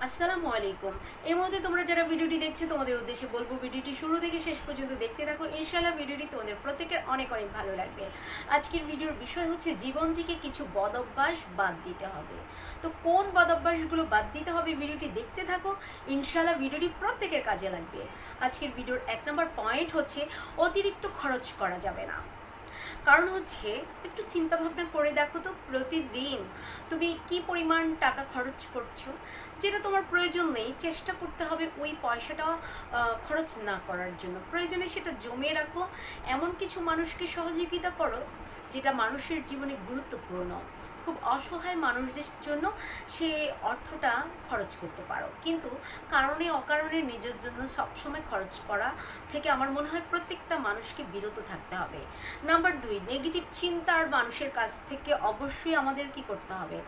আসসালামু আলাইকুম। এই মুহূর্তে তোমরা যারা ভিডিওটি দেখছো তোমাদের উদ্দেশ্যে বলবো ভিডিওটি শুরু থেকে শেষ পর্যন্ত দেখতে থাকো। ইনশাআল্লাহ ভিডিওটি তোমাদের প্রত্যেকের অনেক অনেক ভালো লাগবে। আজকের ভিডিওর বিষয় হচ্ছে জীবন থেকে কিছু বদ অভ্যাস বাদ দিতে হবে। তো কোন বদ অভ্যাসগুলো বাদ দিতে হবে ভিডিওটি দেখতে থাকো। ইনশাআল্লাহ ভিডিওটি প্রত্যেকের কাজে লাগবে। আজকের ভিডিওর 1 নম্বর পয়েন্ট হচ্ছে অতিরিক্ত খরচ করা যাবে না। কারণ হচ্ছে একটু চিন্তা ভাবনা করে দেখো তো, প্রতিদিন তুমি কি পরিমাণ টাকা খরচ করছো। যেটা তোমার প্রয়োজন নেই চেষ্টা করতে হবে ওই পয়সাটা খরচ না করার জন্য। প্রয়োজনে সেটা জমিয়ে রাখো, এমন কিছু মানুষকে সহযোগিতা করো যেটা মানুষের জীবনে গুরুত্বপূর্ণ। খুব অসহায় মানুষদের জন্য সে অর্থটা খরচ করতে পারো, কিন্তু কারণে অকারণে নিজের জন্য সবসময় খরচ করা থেকে আমার মনে হয় প্রত্যেকটা মানুষকে বিরত থাকতে হবে। নাম্বার 2, নেগেটিভ চিন্তার মানুষের কাছ থেকে অবশ্যই আমাদের কি করতে হবে,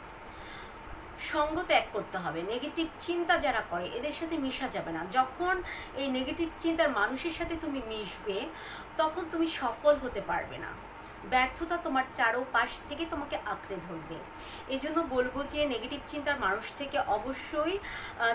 সঙ্গ ত্যাগ করতে হবে। নেগেটিভ চিন্তা যারা করে এদের সাথে মিশা যাবে না। যখন এই নেগেটিভ চিন্তার মানুষের সাথে তুমি মিশবে তখন তুমি সফল হতে পারবে না। ব্যর্থতা তোমার চারোপাশ থেকে তোমাকে আঁকড়ে ধরবে। এই জন্য বলবো যে নেগেটিভ চিন্তার মানুষ থেকে অবশ্যই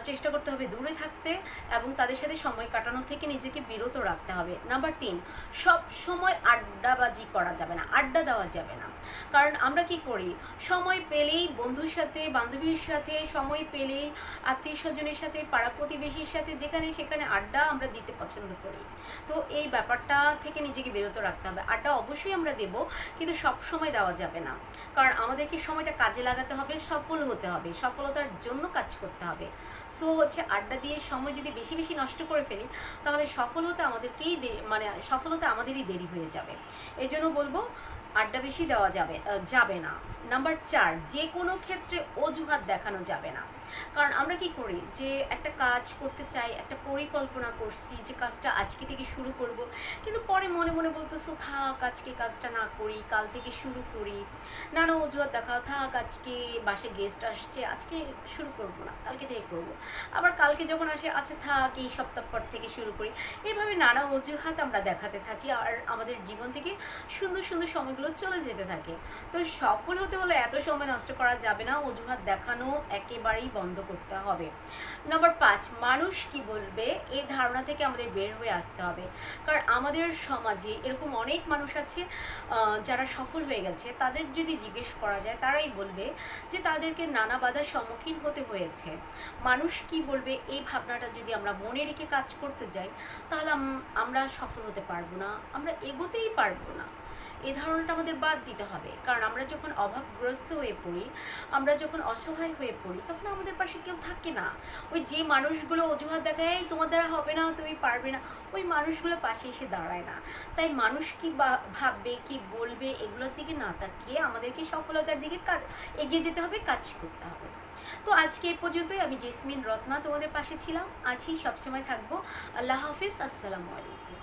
চেষ্টা করতে হবে দূরে থাকতে এবং তাদের সাথে সময় কাটানো থেকে নিজেকে বিরত রাখতে হবে। নাম্বার 3, সব সময় আড্ডাবাজি করা যাবে না, আড্ডা দেওয়া যাবে না। কারণ আমরা কি করি, সময় পেলেই বন্ধুর সাথে বান্ধবীর সাথে, সময় পেলেই আত্মীয় স্বজনের সাথে, পাড়া প্রতিবেশীর সাথে যেখানে সেখানে আড্ডা আমরা দিতে পছন্দ করি। তো এই ব্যাপারটা থেকে নিজেকে বিরত রাখতে হবে। আড্ডা অবশ্যই আমরা দেব, কিন্তু সব সময় দেওয়া যাবে না। কারণ আমাদেরকে সময়টা কাজে লাগাতে হবে, সফল হতে হবে, সফলতার জন্য কাজ করতে হবে। সো হচ্ছে আড্ডা দিয়ে সময় যদি বেশি বেশি নষ্ট করে ফেলি তাহলে সফল হতে আমাদেরকেই সফল হতে আমাদেরই দেরি হয়ে যাবে। এই জন্য বলবো আড্ডা বেশি দেওয়া যাবে না। নাম্বার 4, যে কোনো ক্ষেত্রে অজুহাত দেখানো যাবে না। কারণ আমরা কি করি যে একটা কাজ করতে চাই, একটা পরিকল্পনা করছি যে কাজটা আজকে থেকে শুরু করব, কিন্তু পরে মনে মনে বলতেছো থাক আজকে কাজটা না করি, কাল থেকে শুরু করি। নানা অজুহাত দেখাও, থাক আজকে বাসায় গেস্ট আসছে, আজকে শুরু করব না, কালকে থেকে করব। আবার কালকে যখন আসে, আচ্ছা থাক এই সপ্তাহ পর থেকে শুরু করি। এইভাবে নানা অজুহাত আমরা দেখাতে থাকি আর আমাদের জীবন থেকে সুন্দর সুন্দর সময়গুলো চলে যেতে থাকে। তো সফল হতে হলে এত সময় নষ্ট করা যাবে না, অজুহাত দেখানো একেবারেই বন্ধ করতে হবে। নাম্বার 5, মানুষ কি বলবে এই ধারণা থেকে আমাদের বের হয়ে আসতে হবে। কারণ আমাদের সমাজে এরকম অনেক মানুষ আছে যারা সফল হয়ে গেছে, তাদের যদি জিজ্ঞেস করা যায় তারাই বলবে যে তাদেরকে নানা বাধার সম্মুখীন হতে হয়েছে। মানুষ কি বলবে এই ভাবনাটা যদি আমরা মনে রেখে কাজ করতে যাই তাহলে আমরা সফল হতে পারবো না, আমরা এগোতেই পারবো না। এই ধারণাটা আমাদের বাদ দিতে হবে। কারণ আমরা যখন অভাবগ্রস্ত হয়ে পড়ি, আমরা যখন অসহায় হয়ে পড়ি, তখন আমাদের পাশে কেউ থাকে না। ওই যে মানুষগুলো অজুহাত দেখায় তোমার দ্বারা হবে না, তুমি পারবে না, ওই মানুষগুলো পাশে এসে দাঁড়ায় না। তাই মানুষ কি ভাববে, কি বলবে, এগুলোর দিকে না তাকিয়ে আমাদেরকে সফলতার দিকে এগিয়ে যেতে হবে, কাজ করতে হবে। তো আজকে এই পর্যন্তই। আমি জেসমিন রত্না তোমাদের পাশে ছিলাম, আছি, সবসময় থাকবো। আল্লাহ হাফিজ, আসসালামু আলাইকুম।